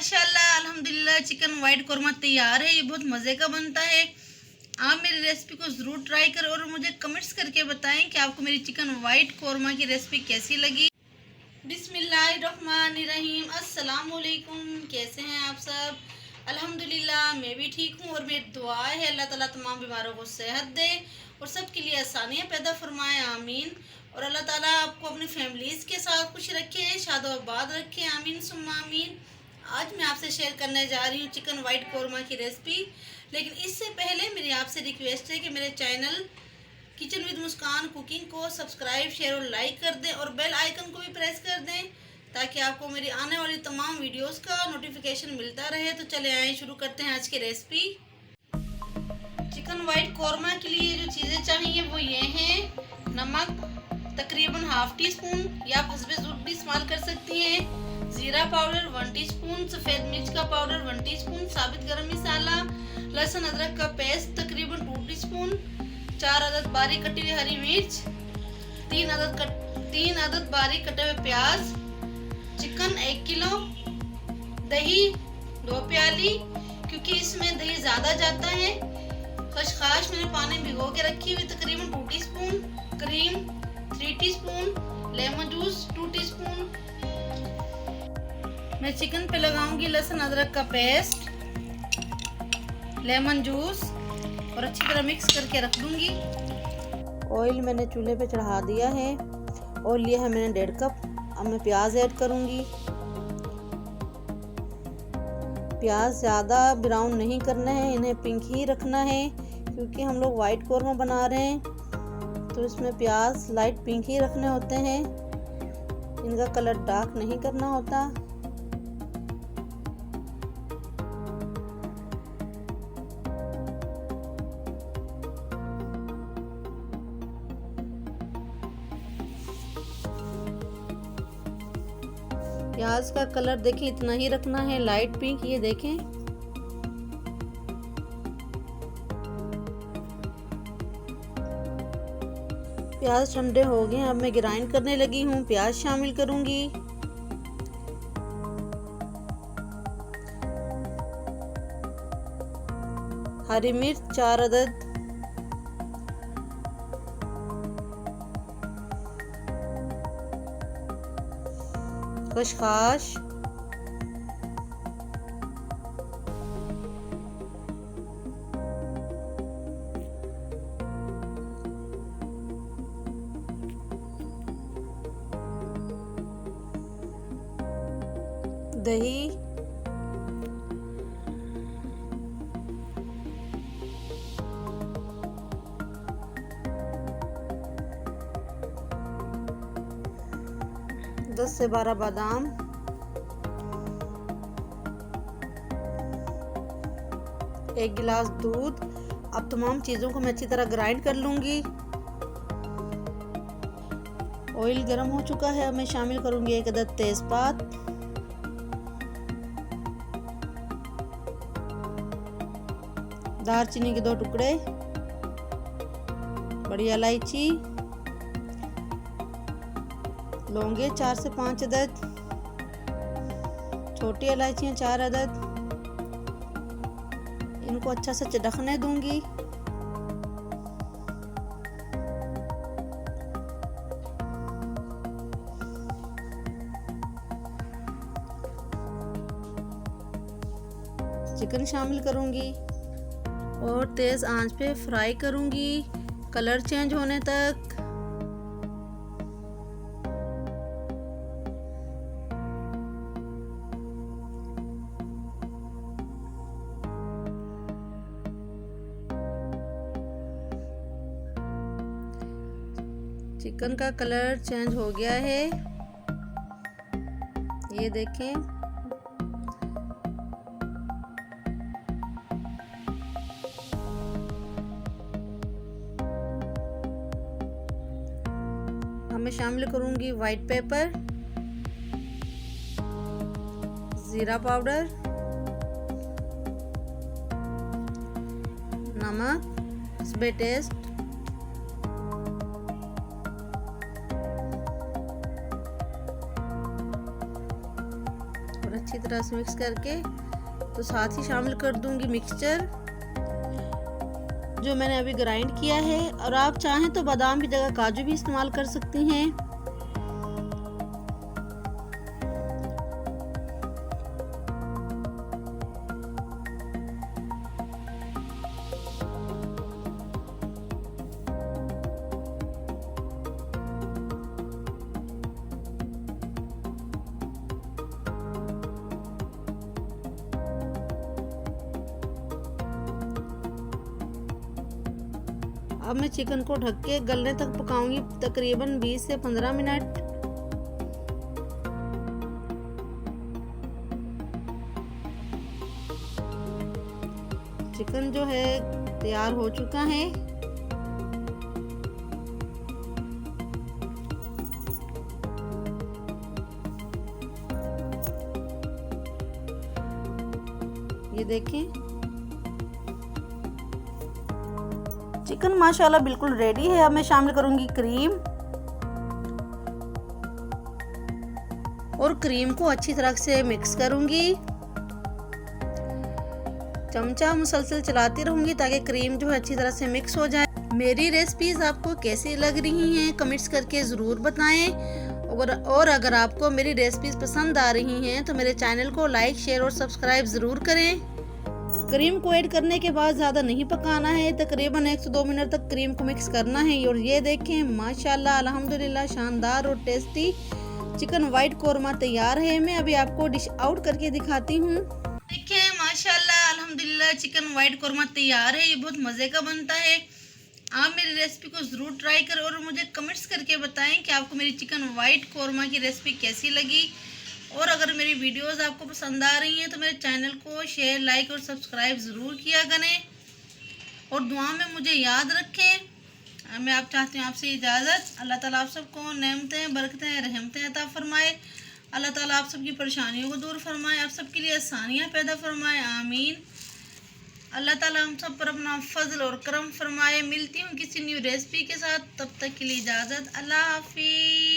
माशाल्लाह अल्हम्दुलिल्लाह chicken white korma तैयार है। ये बहुत मज़े का बनता है। आप मेरी रेसिपी को ज़रूर ट्राई करें और मुझे कमेंट्स करके बताएं कि आपको मेरी चिकन वाइट कौरमा की रेसिपी कैसी लगी। बिस्मिल्लाहिर्रहमानिर्रहीम। अस्सलाम वालेकुम। कैसे हैं आप सब? अल्हम्दुलिल्लाह मैं भी ठीक हूँ और मेरी दुआ है अल्लाह ताला तमाम बीमारों को सेहत दे और सबके लिए आसानियाँ पैदा फरमाए, आमीन। और अल्लाह ताला आपको अपनी फैमिलीज़ के साथ खुश रखे, शादोआबाद रखे, आमीन सुम्मा आमीन। आज मैं आपसे शेयर करने जा रही हूँ चिकन वाइट कौरमा की रेसिपी। लेकिन इससे पहले मेरी आपसे रिक्वेस्ट है कि मेरे channel kitchen with Muskan cooking को सब्सक्राइब, शेयर और लाइक कर दें और बेल आइकन को भी प्रेस कर दें ताकि आपको मेरी आने वाली तमाम वीडियोस का नोटिफिकेशन मिलता रहे। तो चले आए शुरू करते हैं आज की रेसिपी। चिकन वाइट कौरमा के लिए जो चीज़ें चाहिए वो ये हैं। नमक तकरीबन हाफ टी स्पून या आप हस्बे ज़रूरत भी इस्तेमाल कर सकती हैं। ज़ीरा पाउडर 1 टीस्पून, सफ़ेद मिर्च का पाउडर 1 टीस्पून, साबित गरम मसाला, लहसुन अदरक का पेस्ट तकरीबन 2 टीस्पून, 4 अदद बारीक कटी हुई हरी मिर्च, 3 अदद बारीक कटे हुए प्याज, चिकन 1 किलो, दही 2 प्याली क्योंकि इसमें दही ज़्यादा जाता है, खसखस मैंने पानी भिगो के रखी हुई तकरीबन 2 teaspoon, cream 3 teaspoon, lemon juice 2 teaspoon. मैं चिकन पे लगाऊंगी लहसुन अदरक का पेस्ट, लेमन जूस और अच्छी तरह मिक्स करके रख दूंगी। ऑयल मैंने चूल्हे पे चढ़ा दिया है। ऑयल लिया है मैंने 1.5 कप। अब मैं प्याज ऐड करूंगी। प्याज ज़्यादा ब्राउन नहीं करना है, इन्हें पिंक ही रखना है क्योंकि हम लोग वाइट कौरमा बना रहे हैं तो इसमें प्याज लाइट पिंक ही रखने होते हैं, इनका कलर डार्क नहीं करना होता। प्याज का कलर देखें इतना ही रखना है, लाइट पिंक। ये देखें प्याज ठंडे हो गए। अब मैं ग्राइंड करने लगी हूँ। प्याज शामिल करूंगी, हरी मिर्च 4 अदद, खसखस, दही, दस से 12 बादाम, एक गिलास दूध। अब तमाम चीज़ों को मैं अच्छी तरह ग्राइंड कर लूंगी। ऑयल गर्म हो चुका है। अब मैं शामिल करूंगी 1 अदद तेज़पात, दालचीनी के 2 टुकड़े, बड़ी इलायची, लौंगे 4 से 5 अदद, छोटी इलायचियाँ 4 अदद। इनको अच्छा से चटकने दूंगी। चिकन शामिल करूंगी और तेज़ आंच पे फ्राई करूंगी कलर चेंज होने तक। चिकन का कलर चेंज हो गया है, ये देखें। अब मैं शामिल करूंगी वाइट पेपर, जीरा पाउडर, नमक हस्बे टेस्ट, और अच्छी तरह से मिक्स करके तो साथ ही शामिल कर दूंगी मिक्सचर जो मैंने अभी ग्राइंड किया है। और आप चाहें तो बादाम की जगह काजू भी इस्तेमाल कर सकती हैं। अब मैं चिकन को ढक के गलने तक पकाऊंगी तकरीबन 20 से 15 मिनट। चिकन जो है तैयार हो चुका है। ये देखें चिकन माशाल्लाह बिल्कुल रेडी है। अब मैं शामिल करूंगी क्रीम और क्रीम को अच्छी तरह से मिक्स करूंगी। चमचा मुसलसल चलाती रहूंगी ताकि क्रीम जो है अच्छी तरह से मिक्स हो जाए। मेरी रेसिपीज आपको कैसी लग रही हैं कमेंट्स करके ज़रूर बताएं। और अगर आपको मेरी रेसिपीज पसंद आ रही हैं तो मेरे चैनल को लाइक शेयर और सब्सक्राइब ज़रूर करें। क्रीम को ऐड करने के बाद ज़्यादा नहीं पकाना है, तकरीबन 1 से 2 मिनट तक क्रीम को मिक्स करना है। और ये देखें माशाल्लाह अल्हम्दुलिल्लाह शानदार और टेस्टी चिकन वाइट कोरमा तैयार है। मैं अभी आपको डिश आउट करके दिखाती हूँ। देखें माशाल्लाह अल्हम्दुलिल्लाह चिकन वाइट कोरमा तैयार है। ये बहुत मज़े का बनता है। आप मेरी रेसिपी को ज़रूर ट्राई करें और मुझे कमेंट्स करके बताएं कि आपको मेरी चिकन वाइट कोरमा की रेसिपी कैसी लगी। और अगर मेरी वीडियोस आपको पसंद आ रही हैं तो मेरे चैनल को शेयर लाइक और सब्सक्राइब ज़रूर किया करें और दुआ में मुझे याद रखें। मैं आप चाहती हूँ आपसे इजाज़त। अल्लाह ताला आप सबको नेमतें बरकतें रहमतें अता फरमाए। अल्लाह ताला आप सबकी परेशानियों को दूर फरमाए, आप सबके लिए आसानियाँ पैदा फरमाए, आमीन। अल्लाह ताला हम सब पर अपना फजल और करम फरमाए। मिलती हूँ किसी न्यू रेसिपी के साथ, तब तक के लिए इजाज़त। अल्लाह हाफिज़।